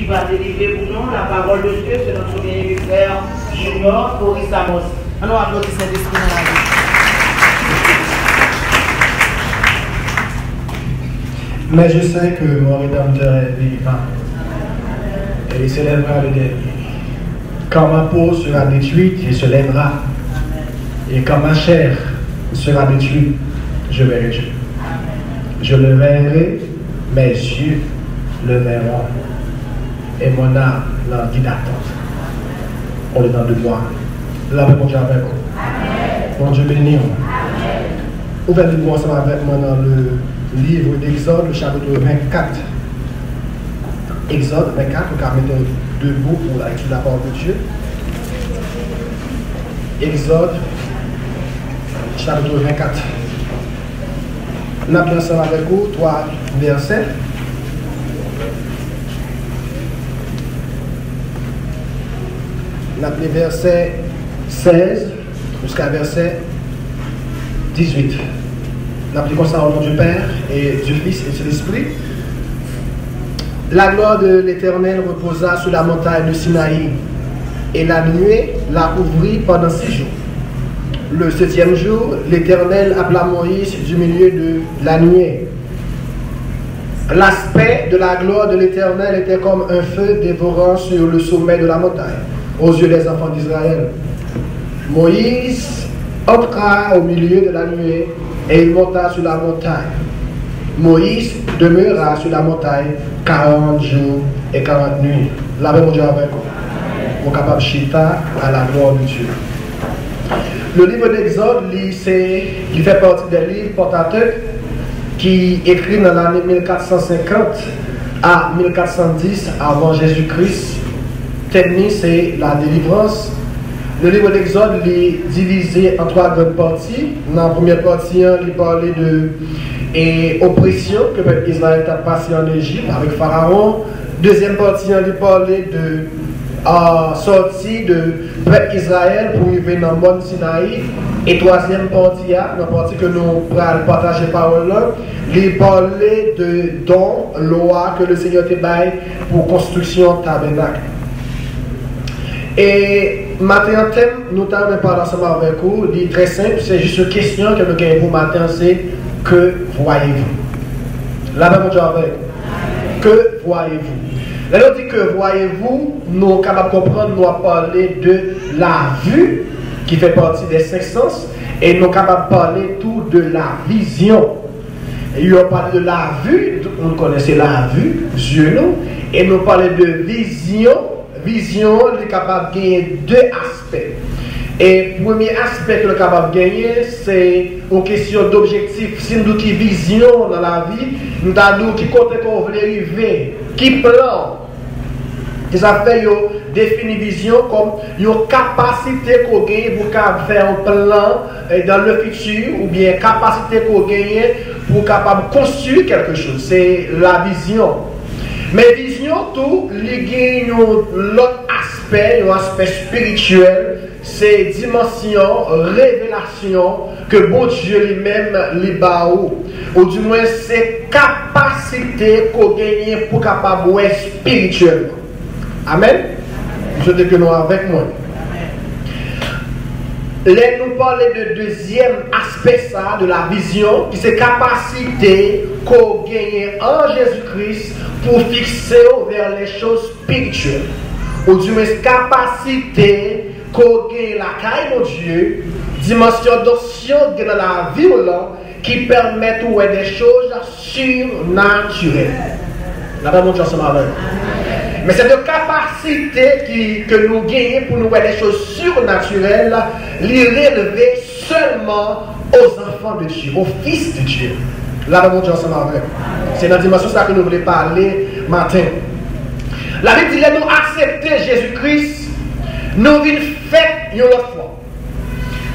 qui va délivrer pour nous la parole de Dieu, c'est notre bien-aimé frère Junior Maurice Amos. Alors, applaudissez Saint-Esprit dans la vie. Mais je sais que mon Rédempteur est vivant. Et il se lèvera le dernier. Quand ma peau sera détruite, il se lèvera. Et quand ma chair sera détruite, je verrai Dieu. Je le verrai, mes yeux le verront. Et mon âme l'en dit d'attente. On est dans le bois. Là, mon Dieu avec vous. Mon Dieu béni. Ouvrez-vous ensemble avec moi dans le livre d'Exode, le chapitre 24. Exode 24, on va mettre debout pour la lecture de la parole de Dieu. Exode, chapitre 24. On a bien ensemble avec vous, 3 versets. On a les versets 16 jusqu'à verset 18. On appelle comme ça au nom du Père et du Fils et de l'Esprit. La gloire de l'Éternel reposa sur la montagne de Sinaï, et la nuée la couvrit pendant 6 jours. Le 7e jour, l'Éternel appela Moïse du milieu de la nuée. L'aspect de la gloire de l'Éternel était comme un feu dévorant sur le sommet de la montagne, aux yeux des enfants d'Israël. Moïse entra au milieu de la nuée, et il monta sur la montagne. Moïse demeura sur la montagne 40 jours et 40 nuits. Là, mon Dieu avec vous. Mon capable chita à la gloire de Dieu. Le livre d'Exode, il fait partie des livres portateurs qui écrit dans l'année 1450 à 1410 avant Jésus-Christ. Thème, c'est la délivrance. Le livre d'Exode est divisé en 3 grandes parties. Dans la première partie, il parlait de oppression que le peuple Israël a passé en Égypte avec Pharaon. Deuxième partie, il parlait de sortie de peuple Israël pour arriver dans le mont Sinaï. Et troisième partie, dans la partie que nous allons partager parole là, il parlait de dons, loi que le Seigneur te baille pour construction tabernacle. Et matin en thème, nous allons parler ensemble avec vous, il est très simple, c'est juste une question que nous gagnons pour matin, c'est que voyez-vous? Là-bas, mon Dieu avec vous. Que voyez-vous? Là, on dit que voyez-vous, nous sommes capables de comprendre, nous allons parler de la vue, qui fait partie des 5 sens, et nous sommes capables de parler tout de la vision. Et nous parlé de la vue, on connaissait la vue, yeux nous, et nous parlons de vision. Vision, il est capable de gagner 2 aspects. Et le premier aspect que nous sommes capables de gagner, c'est une question d'objectif. Si nous avons une vision dans la vie, nous avons qui côté qu'on veut arriver, qui plan. Et ça fait définir vision comme une capacité qu'on gagne pour faire un plan dans le futur, ou bien capacité qu'on gagne pour capable construire quelque chose. C'est la vision. Mais vision, tout, il y a l'autre aspect, un aspect spirituel, c'est dimension, révélation que bon Dieu lui-même les baou. Ou du moins, c'est capacité qu'on gagne pour capable être spirituel. Amen. Je dis que nous avec moi. Là, nous parlons de deuxième aspect ça, de la vision, qui c'est capacité qu'on gagne en Jésus-Christ pour fixer vers les choses spirituelles. Ou du moins, capacité qu'on gagne la caille de Dieu, dimension d'option dans la vie qui permet de voir des choses surnaturelles. Là, mon Dieu, ensemble avec. Mais cette capacité que nous gagnons pour nous voir des choses surnaturelles, les relever seulement aux enfants de Dieu, aux fils de Dieu. Là, mon Dieu, ensemble avec. C'est dans la dimension ça que nous voulons parler matin. La Bible dit que nous accepter Jésus-Christ, nous venons faire une autre fois.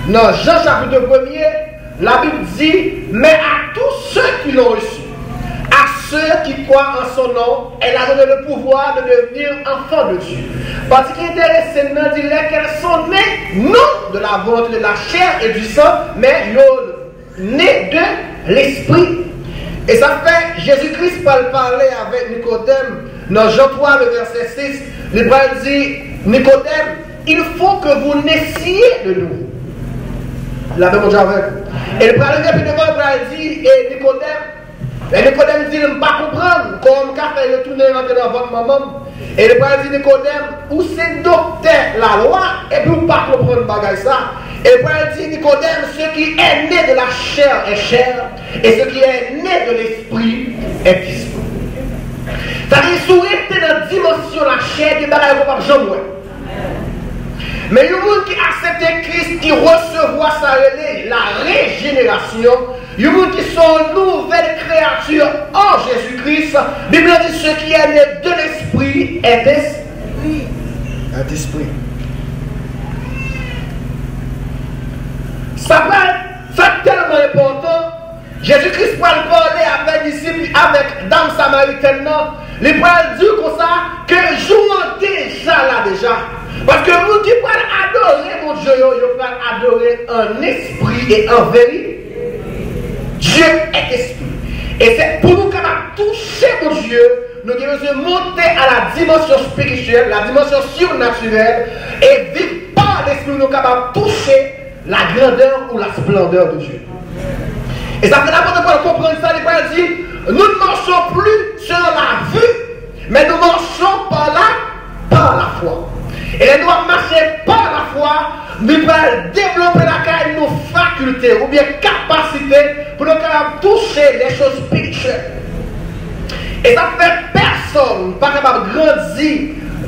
Dans Jean chapitre 1er, la Bible dit, mais à tous ceux qui l'ont reçu, à ceux qui croient en son nom, elle a donné le pouvoir de devenir enfants de Dieu. Parce qu'il est intéressant de dire qu'elles sont nées non de la volonté de la chair et du sang, mais nées de l'esprit. Et ça fait, Jésus-Christ parler avec Nicodème Dans Jean 3, le verset 6, le Bible dit, Nicodème, il faut que vous naissiez de nouveau. La même chose avec. Et le Bible dit, et Nicodème dit, ne pas comprendre, comme quand il retourne rentrer dans votre maman. Et le Bible dit, Nicodème, ou c'est docteur la loi, et puis vous ne pas comprendre bagaille ça. Et le Bible dit, Nicodème, ce qui est né de la chair est chair, et ce qui est né de l'esprit est esprit. C'est-à-dire, si vous êtes dans la dimension de la chair, il n'y a pas de jamais. Mais le monde qui accepte Christ, qui recevoir sa la régénération, le monde qui sont nouvelles créatures en Jésus-Christ, la Bible dit ce qui est né de l'esprit est esprit. Est esprit. Ça c'est tellement important. Jésus-Christ va parler avec les disciples, avec Dame Samaritaine. Les frères disent comme ça que jouons déjà là déjà. Parce que vous qui pouvez adorer mon Dieu, vous pouvez adorer en esprit et en vérité. Dieu est esprit. Et c'est pour nous capables de toucher mon Dieu, nous devons monter à la dimension spirituelle, la dimension surnaturelle, et vivre par l'esprit, nous capables de toucher la grandeur ou la splendeur de Dieu. Et ça fait l'important pour comprendre ça, les frères disent, nous ne marchons plus sur la vue, mais nous marchons par la foi. Et nous devons marcher par la foi, nous devons développer nos facultés ou bien capacités pour nous toucher les choses spirituelles. Et ça fait personne pas capable de grandir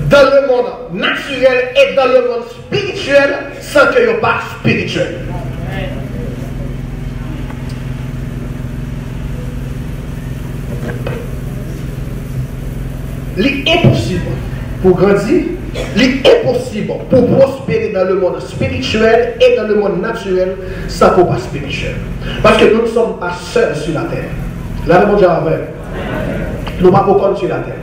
dans le monde naturel et dans le monde spirituel sans que nous pas spirituel. L'impossible pour grandir, l'impossible pour prospérer dans le monde spirituel et dans le monde naturel sans qu'on pas spirituel. Parce que nous ne sommes pas seuls sur la terre. Là, le monde est avec. Nous ne sommes pas beaucoup sur la terre.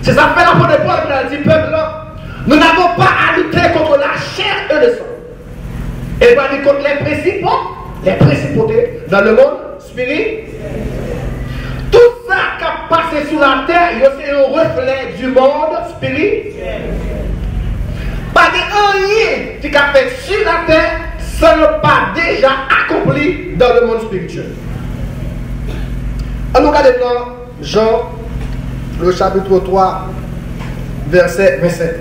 C'est ça fait la première fois que nous dit peuple là. Nous n'avons pas à lutter contre la chair et le sang. Et pas contre les principautés dans le monde spirituel. Tout ça qui a passé sur la terre, c'est un reflet du monde spirituel. Pas de rien qui a fait sur la terre, ça n'est pas déjà accompli dans le monde spirituel. Alors, regardez maintenant Jean, le chapitre 3, verset 27.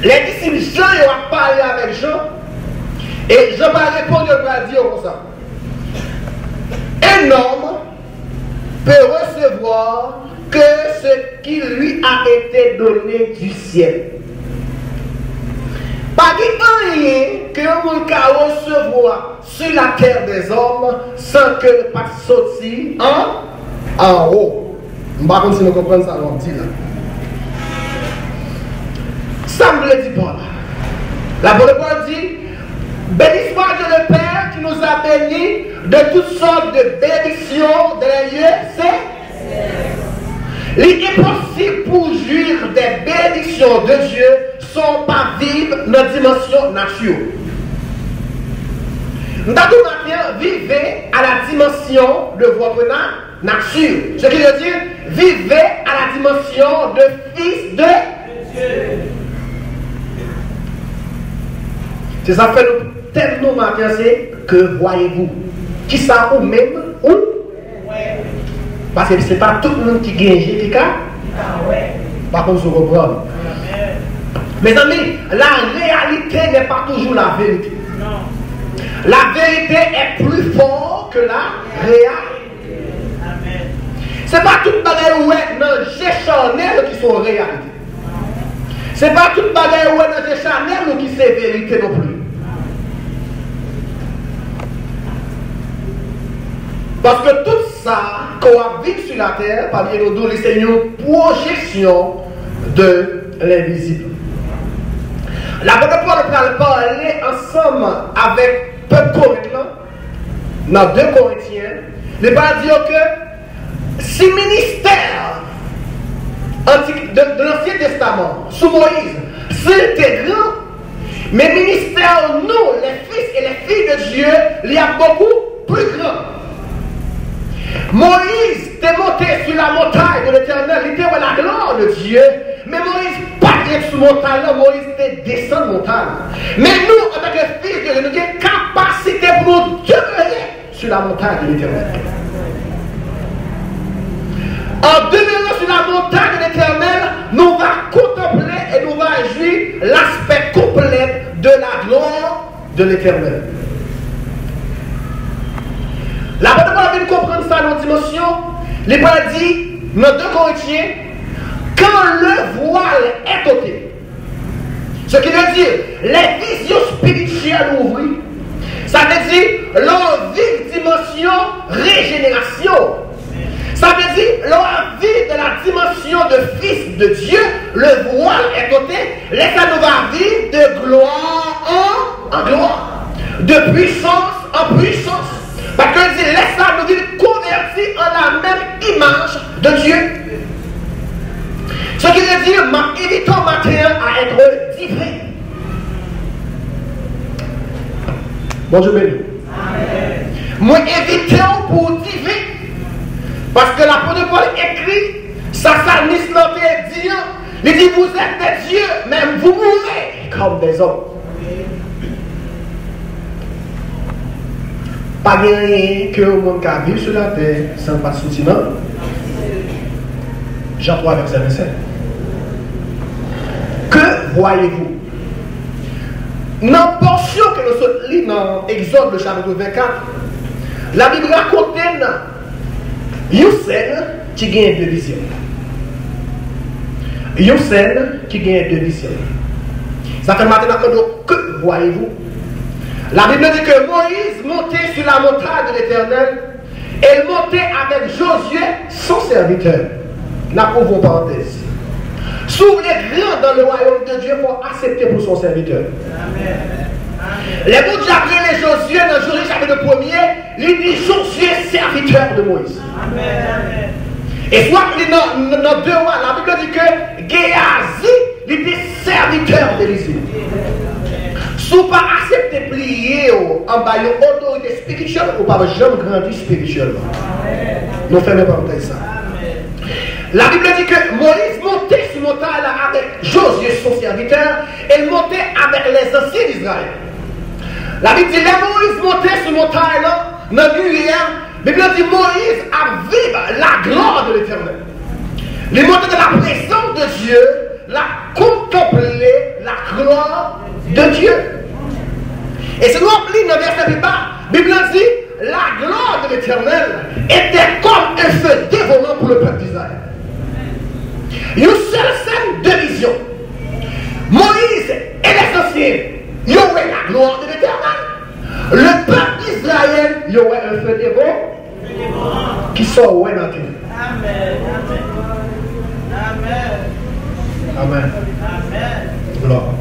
Les disciples Jean ont parlé avec Jean, et Jean va répondre, il va dire comme ça. Un homme peut recevoir que ce qui lui a été donné du ciel. Pas de rien que l'on peut recevoir sur la terre des hommes sans que le pas sorti en haut. Je ne sais pas si nous comprenons ça, on dit là. Ça me le dit pas là. La bonne parole dit, béni soit Dieu le Père qui nous a bénis de toutes sortes de bénédictions dans les lieux célestes. Il est possible pour jouir des bénédictions de Dieu sans pas vivre dans la dimension nature. Nous avons vivez à la dimension de votre nature. Ce qui veut dire, vivez à la dimension de fils de Dieu. C'est ça fait le thème nous matin, c'est que voyez-vous. Qui ça ou même ou? Parce que ce n'est pas tout le monde qui gagne qui par contre, vous comprenez. Mes amis, la réalité n'est pas toujours la vérité. Non. La vérité est plus forte que la réalité. Ce n'est pas toute bagaille où est dans G Chanel qui sont réalité. Ce n'est pas toute bagaille où est dans G Chanel qui c'est vérité non plus. Parce que tout ça qu'on a vécu sur la terre, parmi nous deux, c'est une projection de l'invisible. La bonne parole va parler ensemble avec peuple corinthien, dans 2 Corinthiens, il va dire que si ministère de l'Ancien Testament, sous Moïse, c'était grand, mais ministère, nous, les fils et les filles de Dieu, il y a beaucoup plus grand. Moïse était monté sur la montagne de l'Éternel, il était à la gloire de Dieu. Mais Moïse pas sur la montagne, là, Moïse était descend de montagne. Mais nous, en tant que fils de Dieu, nous avons une capacité pour nous demeurer sur la montagne de l'Éternel. En demeurant sur la montagne de l'Éternel, nous allons contempler et nous allons jouir l'aspect complet de la gloire de l'Éternel. La bonne parole vient comprendre ça dans la dimension. Les parents dit dans 2 Corinthiens, quand le voile est ôté, ce qui veut dire les visions spirituelles ouvrent, ça veut dire l'envie dimension régénération. Ça veut dire l'envie de la dimension de fils de Dieu, le voile est ôté, laisse nous va vivre de gloire en gloire, de puissance en puissance. Parce que dit, laisse nous vivre convertis en la même image de Dieu. Ce qui veut dire, m'invitant matin à être divin. Bon Dieu béni. Moi invité pour divin. Parce que l'apôtre Paul écrit, ça s'annonce dans les dieux. Il dit, vous êtes des dieux, même vous mourrez comme des hommes. Pas rien que le monde qui vit sur la terre sans pas de soutien. Jean 3, verset 27. Que voyez-vous? Dans la portion que nous lisons dans Exode, le chapitre 24, la Bible raconte une scène qui gagne 2 visions. Une scène qui gagne 2 visions. Ça fait maintenant que voyez-vous? La Bible dit que Moïse montait sur la montagne de l'Éternel et il montait avec Josué, son serviteur. N'approuvons parenthèse. S'ouvre les grands dans le royaume de Dieu pour accepter pour son serviteur. Amen. Les mots de Jabril et Josué dans Josué chapitre 1er, il dit Josué serviteur de Moïse. Amen. Et soit dans 2 rois, la Bible dit que Géasi, il dit serviteur d'Élisée. Si vous ne pas accepter de plier en bas de l'autorité spirituelle, vous ne pouvez jamais grandir spirituellement. Nous faisons parenthèse ça. La Bible dit que Moïse montait sur la montagne avec Josué, son serviteur, et il montait avec les anciens d'Israël. La Bible dit que Moïse montait sur la montagne dans l'Urière. La Bible dit que Moïse a vécu la gloire de l'Éternel. Il montait de la présence de Dieu, la contempler la gloire de Dieu. Et si nous appelons dans le verset plus bas, la Bible dit la gloire de l'Éternel était comme un feu dévorant pour le peuple d'Israël. Une seule scène de vision. Moïse et les anciens, ils auraient la gloire de l'Éternel. Le peuple d'Israël, il y aurait un feu dévorant qui sort dans la terre. Amen. Amen. Amen. Gloire.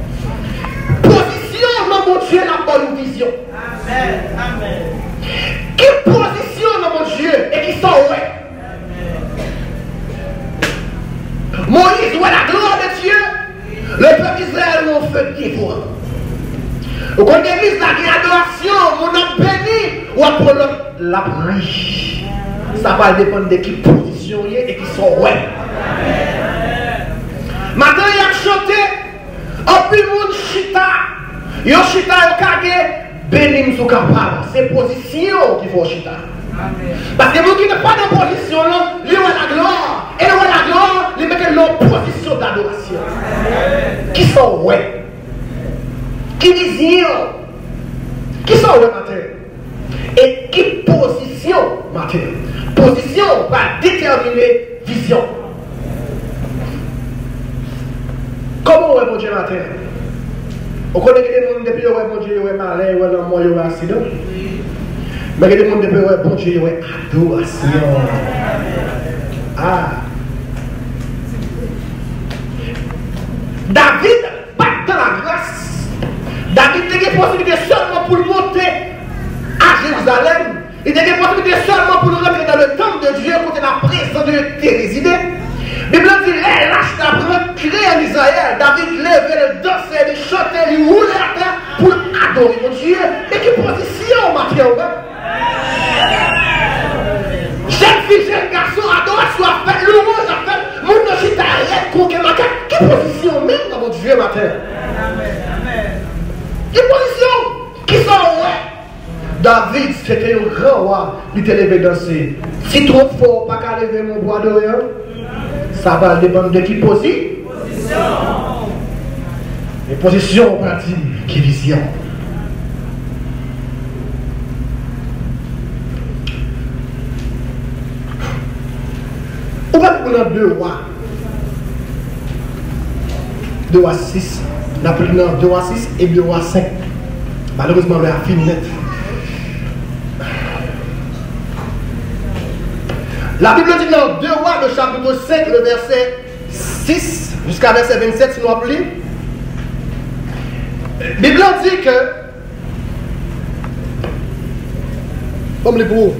Position dans mon Dieu la bonne vision. Amen. Amen. Qui positionne dans mon Dieu et qui sort ouais. Moïse voit la gloire de Dieu. Le peuple d'Israël n'a fait dévorant. Au cours de l'église, la adoration, mon homme béni, ou après la prière. Ça va dépendre de qui position il est et qui sont ouais. Maintenant, il a chanté, en plus, mon chita, il a chita, il a kage, béni, nous capable. C'est position qu'il faut chita. Parce que vous qui n'êtes pas dans la position, il y a la gloire. Et la gloire, il met une position d'adoration. Qui sont ouais? Qui vision? Qui sont ouais matin? Et qui position matin? Position va déterminer vision. Comment ouais mon Dieu matin? Vous connaissez des gens depuis ouais mon Dieu, ouais malin, ouais l'amour, ouais accident? Mais il y a des gens qui disent bon Dieu, ouais, adoration. Ah. David, pas dans la grâce. David a une possibilité seulement pour monter à Jérusalem. Il a une possibilité seulement pour rentrer dans le temple de Dieu, côté la présence de Dieu résidé. La Bible dit, les lâches d'Abraham créés en Israël. David levait le danser, le chantait, le roulait à terre pour adorer mon Dieu. Mais quelle position, Mathieu? Jeune fille, jeune garçon, adoration à faire, louange à faire, mon chita arrête, conquête, ma carte. Quelle position même dans votre Dieu matin? Quelle position? Qui sont ouais? David, c'était un grand roi, il était levé danser. Si trop fort, pas qu'à lever mon bois de rien, ça va dépendre de qui position. Et position, on va dire, qui vision. On va prendre 2 rois. 2 rois 6. On a pris 2 rois 6 et 2 rois 5. Malheureusement, on a fini net. La Bible dit dans 2 rois, le chapitre 5, le verset 6 jusqu'à verset 27, si nous appelons. La Bible dit que, comme les gros,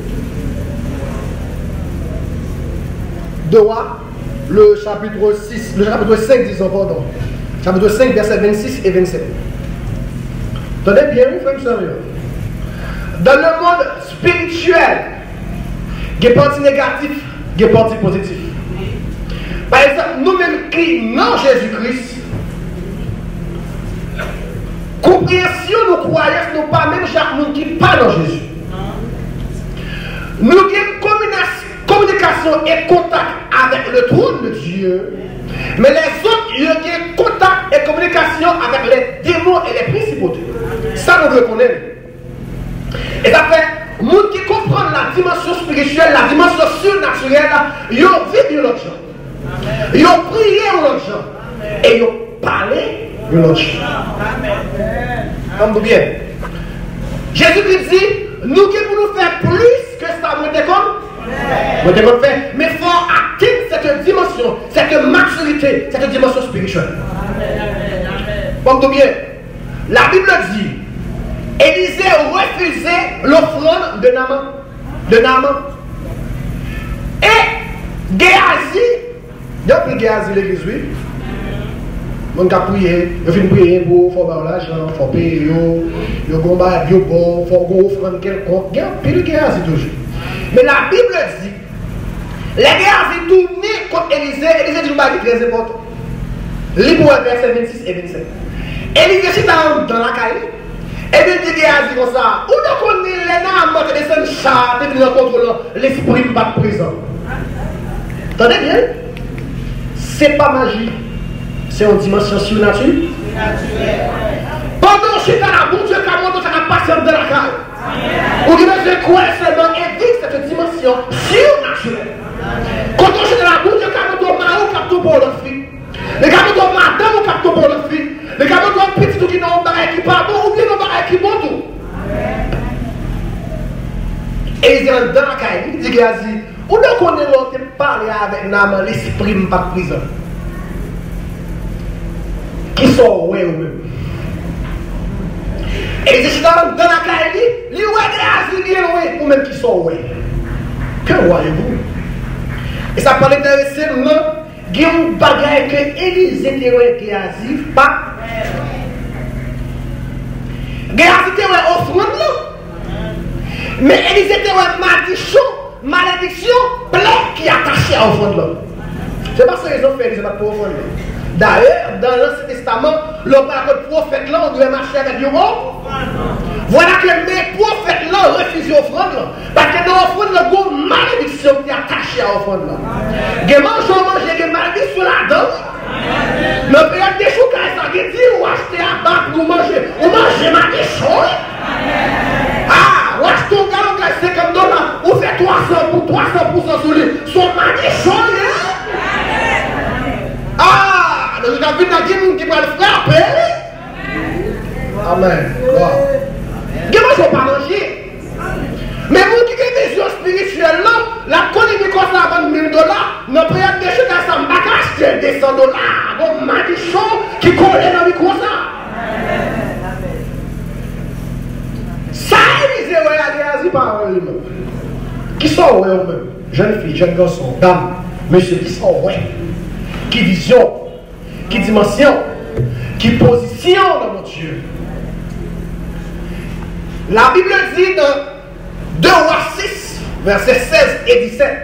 2 rois, le chapitre 6, le chapitre 5, disons, pardon. Chapitre 5, verset 26 et 27. Tenez bien, frère, sérieux. Dans le monde spirituel, il y a partie négative, il y a partie positive. Par exemple, nous-mêmes qui non Jésus-Christ, compréhension, nos croyances, nous pas même chaque monde qui parle dans Jésus. Nous avons une communication et contact avec le trône de Dieu, mais les autres, ils ont contact et communication avec les démons et les principautés. Ça, nous le connaissons. Et ça fait, les gens qui comprennent la dimension spirituelle, la dimension surnaturelle, ils ont vécu l'autre gens. Ils ont prié l'autre gens. Et ils ont parlé de l'autre gens. Comme bien. Jésus-Christ dit, nous qui pouvons faire plus que ça, nous fait, mais il faut atteindre cette dimension, cette maturité, cette dimension spirituelle. Comme bien. La Bible dit, Élisée refusait l'offrande de Naaman. Et Géhazi, depuis Géhazi l'église, oui, on a prié, il faut prier pour faire l'argent, il faut payer, il faut combattre, il faut offrande quelconque. Il y a pile Géhazi toujours. Mais la Bible dit, les Géhazi tournaient contre Élisée, Élisée dit une très important. Libre verset 26 et 27. Élisée s'est dans la caille. Et puis il dit comme ça, où donc on est les nains qui descendent char, et puis nous contrôlons l'esprit pas présent. Attendez bien, c'est pas magie, c'est une dimension surnaturelle. Pendant que je suis dans la bouche, je commence à passer dans la caille. Ou bien je crois seulement et vivre cette dimension surnaturelle. Quand je suis dans la bouche, je commence à marrer au capteur pour l'autre fille. Les gars, nous avons madame au capteur pour l'autre fille. Les gars, nous avons petit tout qui n'ont pas qui pas bon ou bien nous avons qui bon tout. Et ils ont dans la caille, il dit Géhazi, où donc on est là, tu parles avec Naaman, l'esprit n'est pas prison. Qui sont ouais ou même. Et ils sont dans la caille, ils ont Géhazi, ils ont ouais, ou même qui sont ouais. Que voyez-vous? Et ça parle intéressant, il y a un bagage que Élisée était Géhazi, pas. Géhazi était offrande là. Mais Élisée était malédiction, plaie qui est attachée à l'offrande là. C'est pas ça qu'ils ont fait, Élisée pas pour offrande. D'ailleurs, dans l'Ancien Testament, le prophète là, on devait marcher avec lui. Voilà que mes prophètes là refusent l'offrande là. Parce que dans l'offrande là, il y a une malédiction qui est attachée à l'offrande là. Il y a une malédiction là-dedans. Le père des choux, quand il dit, ou acheter à bas pour manger. Ou manger malédiction. Ah, ou acheter un galon qui est $50, ou fait 300 pour 300% sur lui. Son malédiction. Ah, donc il y a des gens qui vont le frapper. Amen. Vous ne pouvez pas manger. Mais vous qui avez des visions spirituelles, la colline coûte $20,000, ne peut pas acheter ça, ne peut pas acheter des $100. Donc, malédiction qui colle dans le micro ça. Ça, Élisée, regardez, par lui-même. Qui sont eux-mêmes? Jeunes filles, jeunes garçons, dames, messieurs, qui sont eux? Qui vision? Qui dimension? Qui position dans mon Dieu? La Bible dit dans 2 Rois 6, versets 16 et 17.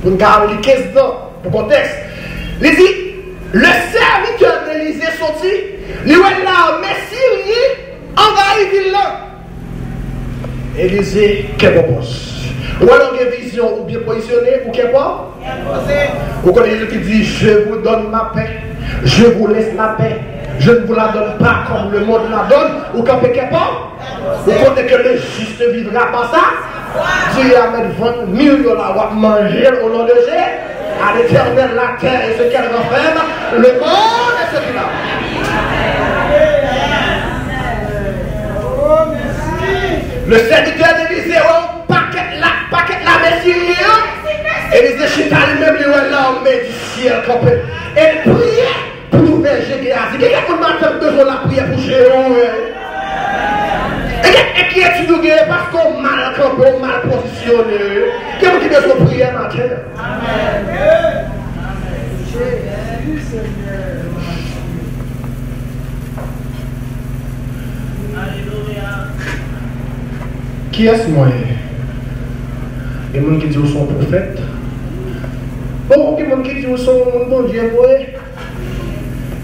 Pour nous garder 15 ans, pour contexte. Il dit, le serviteur d'Élisée sortit, il est là, Messie, envahit ville là. Élisée, quelle propose? Ou alors une vision ou bien positionnée, ou qu'est-ce pas? Vous connaissez qui dit, je vous donne ma paix, je vous laisse la paix, je ne vous la donne pas comme le monde la donne, ou quand qu'est-ce pas? Vous connaissez que le juste vivra par ça? Dieu a mis 20 000 $ à manger au nom de Jésus, à l'éternel la terre et ce qu'elle renferme, le monde et ce qu'il a. Le serviteur d'Élisée, paquet la Messie, Élisée chita lui-même, lui l'armée du ciel, et il priait pour ouvrir Géasi. Quelqu'un qui m'a besoin de la prière pour Géon. Et qui est-tu doué parce qu'on mal campé, on mal positionné? Quelqu'un qui a besoin de prier matin? Amen. Qui est-ce moi? Il y a des gens qui disent qu'ils sont prophètes. Bon, il y a des gens qui disent qu'ils sont bon Dieu.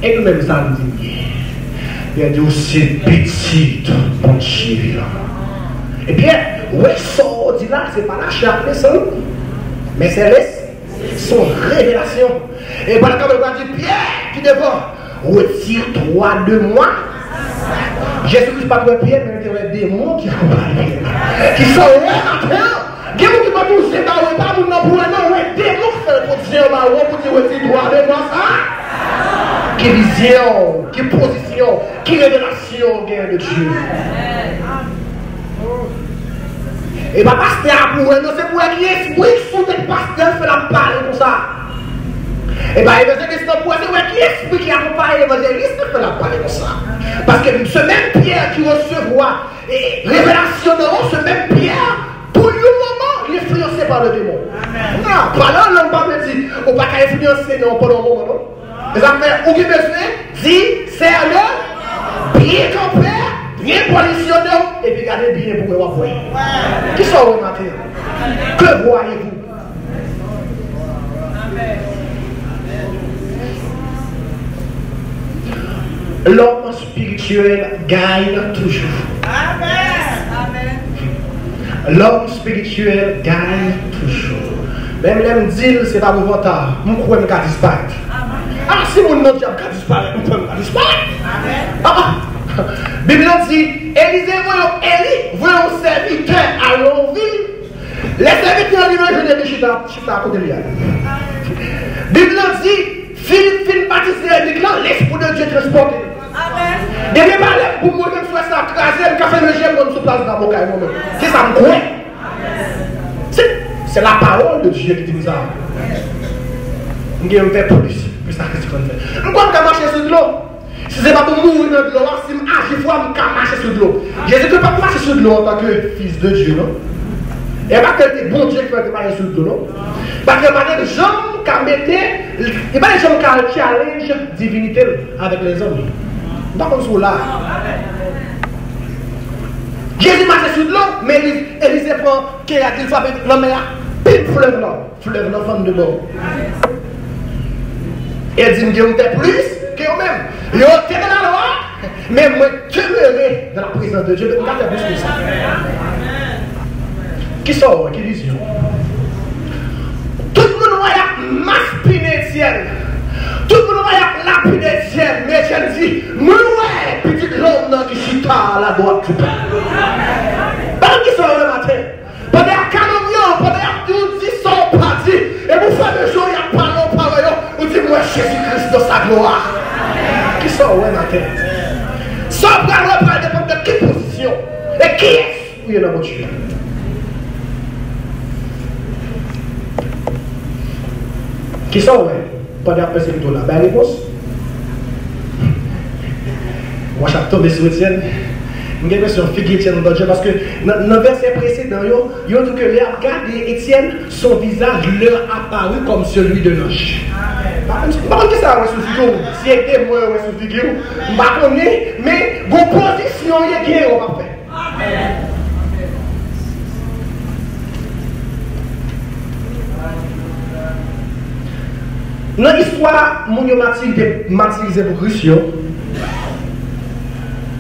Et nous-mêmes, ça nous dit. Il y a des aussi petites bon Dieu. Et bien, ouais, ça dit là, ce n'est pas la chair de sang, mais c'est son révélation. Et par exemple, on dit Pierre qui devant retire-toi de moi. Jésus-Christ pas de Pierre, mais il y a des démons qui sont là. Il y a des gens qui vont tous se battre, pas pour nous, des démons qui font la position, pour dire retire-toi de moi, ça. Qui vision, qui position, qui révélation de Dieu. Et pas pasteur pour eux, c'est pour qui esprit sous des pasteurs fait la parler comme ça. Et bien, l'évangéliste pour eux, c'est qui esprit qui accompagne l'évangéliste fait la parler comme ça. Parce que ce même Pierre qui recevra et révélation de ce même Pierre, pour le moment, il est influencé par le démon. Non, pas là, l'homme pas me dit, on ne va pas influencer non, pendant un moment, non. Les affaires, où qui besoin, dit, c'est le bien campé, bien positionné, et puis gardez bien pour vous voir. Qui sont vous matin? Que voyez-vous? L'homme spirituel gagne toujours. Amen. L'homme spirituel gagne toujours. Même les dit, c'est pas mon vantard. Mon croix me disparaître. Ah, si mon nom diable disparaître, on peut me disparaître. Ah, Bible dit, Élisée, voyons serviteur à Lonville. Les serviteurs lui je dis chita à côté de lui. Bible dit, Philippe baptisé l'esprit de Dieu transporté. Amen. Et même pour moi, même soit ça, craser, le café, le gel, on se place dans mon cas. C'est ça, me croit. C'est la parole de Dieu qui dit ça. On ne fait plus ça que ce qu'on fait. On ne peut pas marcher sur de l'eau. Si ce n'est pas pour mourir dans de l'eau, si je agis, il faut marcher sur de l'eau. Jésus ne peut pas marcher sur de l'eau en tant que fils de Dieu, non? Et pas que c'est bon Dieu qui fait marcher sur de l'eau. Parce que pas des gens qui mettaient, et pas des gens qui challenge la divinité avec les hommes. Pas comme ça là. Jésus marche sur de l'eau, mais Élisée prend qu'il faut l'homme là, pile fleuve là, femme de bord. Et elle dit, je t'ai plus que eux-mêmes. Ils ont été dans la loi, mais moi, demeurer dans la présence de Dieu, je ne plus que ça. Qui sort, qui dit tout le monde va maspiner ciel. Tout le monde va lapider ciel. Mais Dieu dit, moi, petit l'homme qui chita à la droite du père. Pendant qu'ils sont le matin, pendant qu'un pendant que 10 sont partis, et vous faites le jour, il y a parlé par eux, vous dites, moi, Jésus-Christ dans sa gloire. Qui sont le matin? Sans parler dépend de quelle position. Et qui est-ce? Oui, mon Dieu. Qui sont, pendant que c'est là? Ben, réponse. Moi, je suis tombé sur Étienne. Je suis l'impression que Étienne dans Dieu parce que dans le verset précédent, il dit que les regardez Étienne, son visage leur apparu comme celui de l'ange. Par contre, qui ça, sous figure? Si c'était moi, sous figure, je ne connais pas, mais vos positions, il y a bien, on va faire. Dans l'histoire, mon martyrisé pour Christian.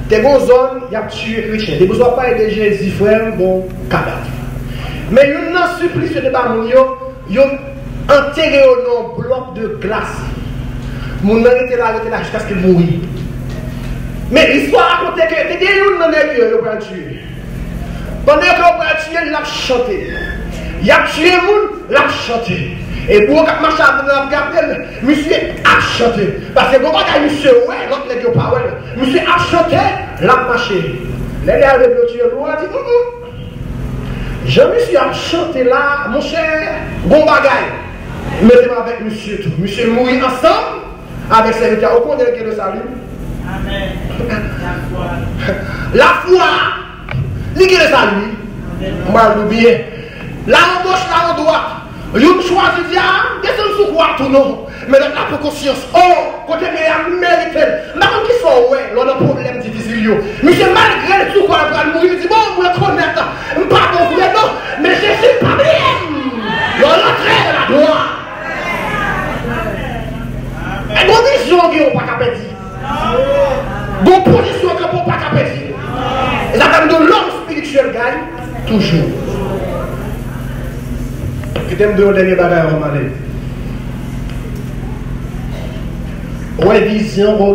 Des bonnes zones, il y a tué chrétien. Des besoins pas de Jésus, frère, bon, cadavre. Mais il y a un supplice de Bamoun, il y a enterré au bloc de glace. Mon nom était là jusqu'à ce qu'il mourit. Mais l'histoire raconte que des gens dans les lieux, ils ont tué. Pendant qu'ils ont tué, ils ont chanté. Il a tué les gens, ils ont chanté. Et pour que marcher à regarder, monsieur a chanté. Parce que comment monsieur, ouais, l'autre n'est pas ouais. Monsieur a chanté, l'a marché. Les gars, le tué, il a dit, Jean-Monsieur a chanté là, mon cher, bon bagaille. Mettez-moi avec monsieur tout. Monsieur mourit ensemble avec serviteur. Au cours de le salut. Amen. La foi. L'égale le salut. Mal bien. Là en gauche, là en droite. Vous choisissez de dire, descendez sous quoi tout non. Mais dans la conscience, oh, côté meilleur mérité. Maintenant qui sont, ouais, l'on a un problème difficile. Monsieur, malgré tout quoi, il va mourir, il dit, bon, vous le connaissez, pas bon, vous non, mais je suis pas bien. L'on a très de la gloire. Et condition qui n'ont pas qu'à perdre. Bonne position qui n'ont pas qu'à perdre. Et ça donne de l'homme spirituel gagne, toujours. Je t'aime de dernier bagage à aller. Ouais, vision,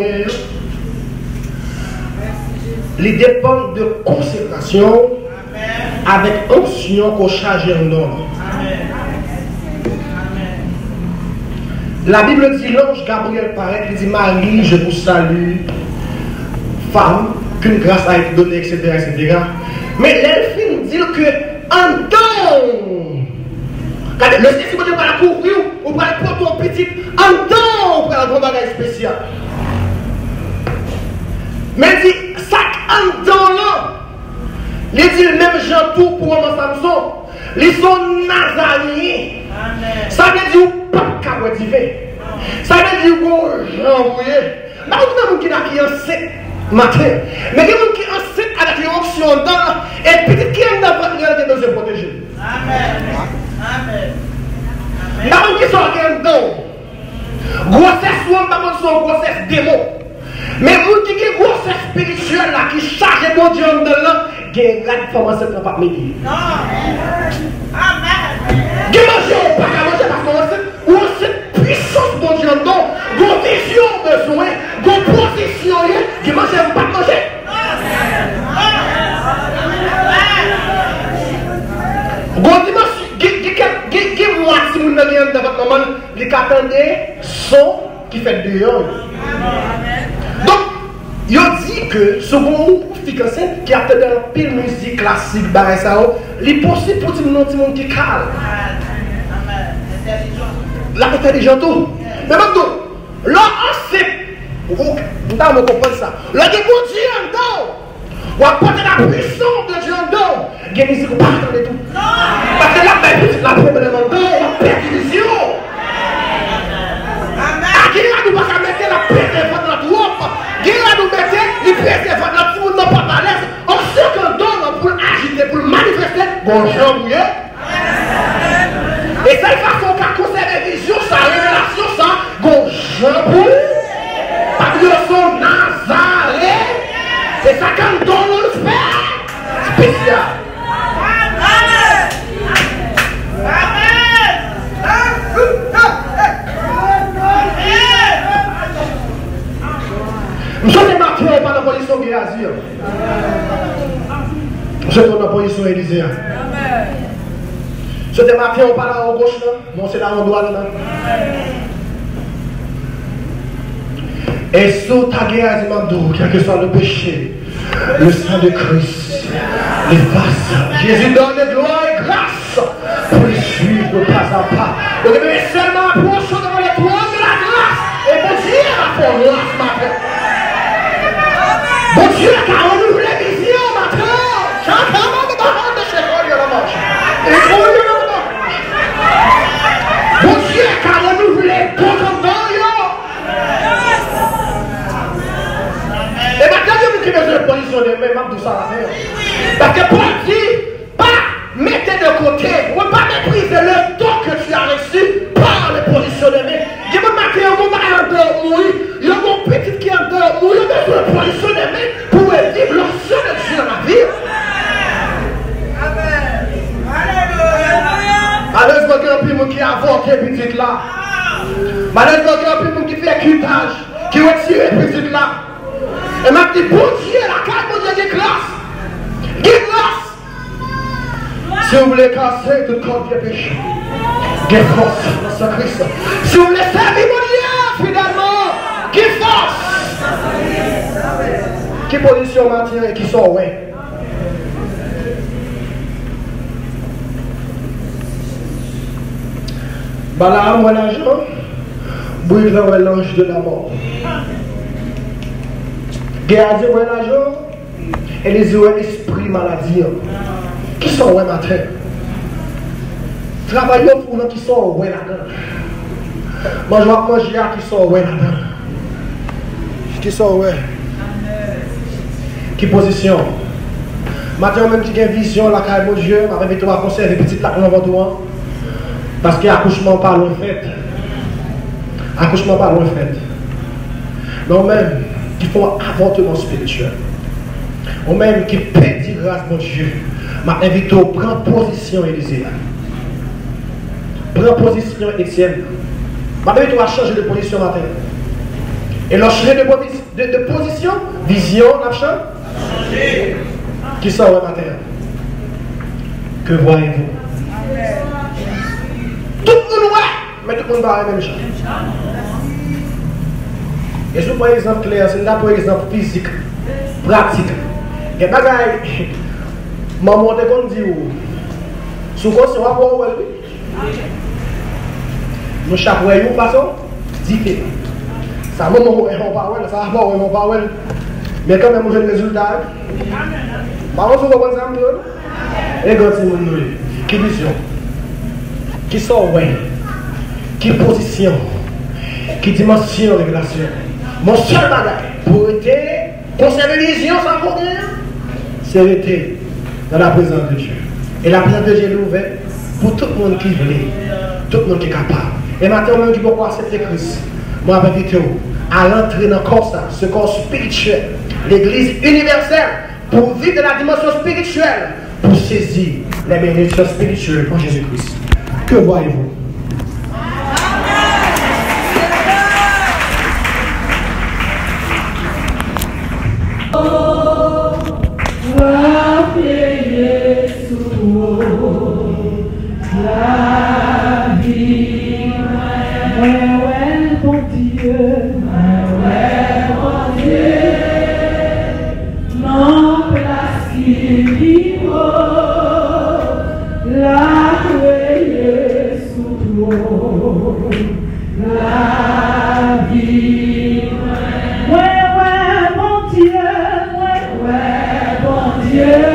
les dépendent de consécration avec option qu'on charge un homme. La Bible dit l'ange Gabriel paraît, il dit Marie, je vous salue, femme, qu'une grâce a été donnée, etc. etc. Mais l'elfine dit que en don, le Seigneur vous va la couvrir, ou va le prendre ton petit, en don, pour un bagage spécial. Mais il dit, sac en don là, il dit le même genre tout pour un Samson, ils sont nazaréens. Ça veut dire pas de divin. Ça veut dire que j'en voyais. Mais on a qui est enceinte matin. Mais il y a qui est enceinte avec une option dans et petit qui est dans votre vie de se protéger. Amen. Amen. Mais on qui sont dans grossesse ou pas son grossesse démon. Mais vous qui est grossesse spirituelle là qui charge mon Dieu dans là, il y a une grande formation qui ne pas méditer. Amen. Qui mange pas qu'à manger parce qu'on a cette puissance bon Dieu non, vos visions besoin, vos positions, qui mange pas manger. Bon dimanche, qui moi si vous n'avez rien dans votre maman, les attendez son qui fait dehors. Donc, il dit que ce bon qui a fait un pile musique classique, il est possible pour tout le monde qui calme. La intelligent tout. Mais maintenant, là, on sait, vous comprenez ça. Là, il y a bon Dieu en dedans. On va porter la puissance de Dieu en dedans. Il y a des musiques qui ne pas attendre tout. Parce que là, la problème en dedans, la perdition. À qui là, nous ne pouvons pas mettre la paix devant notre robe. Qui là, nous mettons les paix devant notre robe, nous ne pas à l'aise. On sait qu'on donne pour agiter, pour manifester. Bonjour, oui. Et cette façon qu'a conservé vision, sa révélation, ça, bonjour, parce que son Nazareth, c'est ça qu'on donne le fait spécial. Je ne m'attends pas dans la position de Azir. Je suis dans la position d'Élysée. Ce matin, on parle en gauche, non, c'est là en droite. Et sous ta guerre, quel que soit le péché, le sang de Christ, les faces, Jésus donne gloire et grâce pour les suivre pas à pas. Vous devez seulement approcher devant les trônes de la grâce et vous dire à fond là ce matin. Bon Dieu, car on ouvre les visions matin. Chacun de parole de chez vous, il y a la marche. Et on y bon Dieu, car on ouvre les portes en dedans. Et maintenant, il y a besoin de positionner, mais même tout ça à faire. Parce que Paul dit, pas mettez de côté, ou pas mépriser le don que tu as reçu par le positionnement. petite là. Malheureusement, il y a un peu qui fait cutage, qui retire la petite là. Et m'a dit, bon Dieu, la carte, bon Dieu, qui classe. Qui classe. Si vous voulez casser tout corps de péché, qui force dans ce Christ. Si vous voulez servir mon Dieu, finalement, qui force. Qui position matin et qui sort, ouais. Balaam, moi l'argent, brûle l'ange de la mort. Gardez ouais l'argent, et les yeux esprit maladie. Qui sont ouais matin? Travaillons pour nous qui sont ouais là-dedans. Moi je vais manger à qui sont ouais là-dedans. Qui sont ouais? Qui position? Matin même qui a une vision, la carrière de Dieu, ma invité à conserver petite là dans votre. Parce que l'accouchement pas loin fait. Accouchement pas loin fait. Non même qui font avortement spirituel. Ou même qui perdent grâce mon Dieu. M'a invité à prendre position Élisée. Prends position Étienne. M'a invité à changer de position matin. Et le changer de position, vision, n'a changé. Qui sort le matin? Que voyez-vous? Tout le monde ouais, mais tout le monde va la même chose. Et sur par exemple clair, c'est là par exemple physique, pratique. Et bagaille, maman te qu'on dit où? Sous quoi c'est va voir où elle? Nous chaque fois une façon différente. Ça maman on pas ouais, ça va pas on pas ouais. Mais quand même on a le résultat. Maman vous comprenez ça un peu? Et quand c'est mon nom, qui vision? Qui sort ouais, qui position, qui dimension de relation. Mon seul bagage pour conserver les vision sans courir, c'est rester dans la présence de Dieu. Et la présence de Dieu est ouverte pour tout le monde qui veut, tout le monde qui est capable. Et maintenant, même qui peut accepter Christ, moi, je vais inviter à l'entrer dans corps, ce corps spirituel, l'église universelle, pour vivre dans la dimension spirituelle, pour saisir les bénédictions spirituelles en Jésus-Christ. Que voyez-vous? La vie, ouais, bon Dieu, non place qui vivo, la veille sous l'eau, la vie, ouais, bon Dieu, bon Dieu.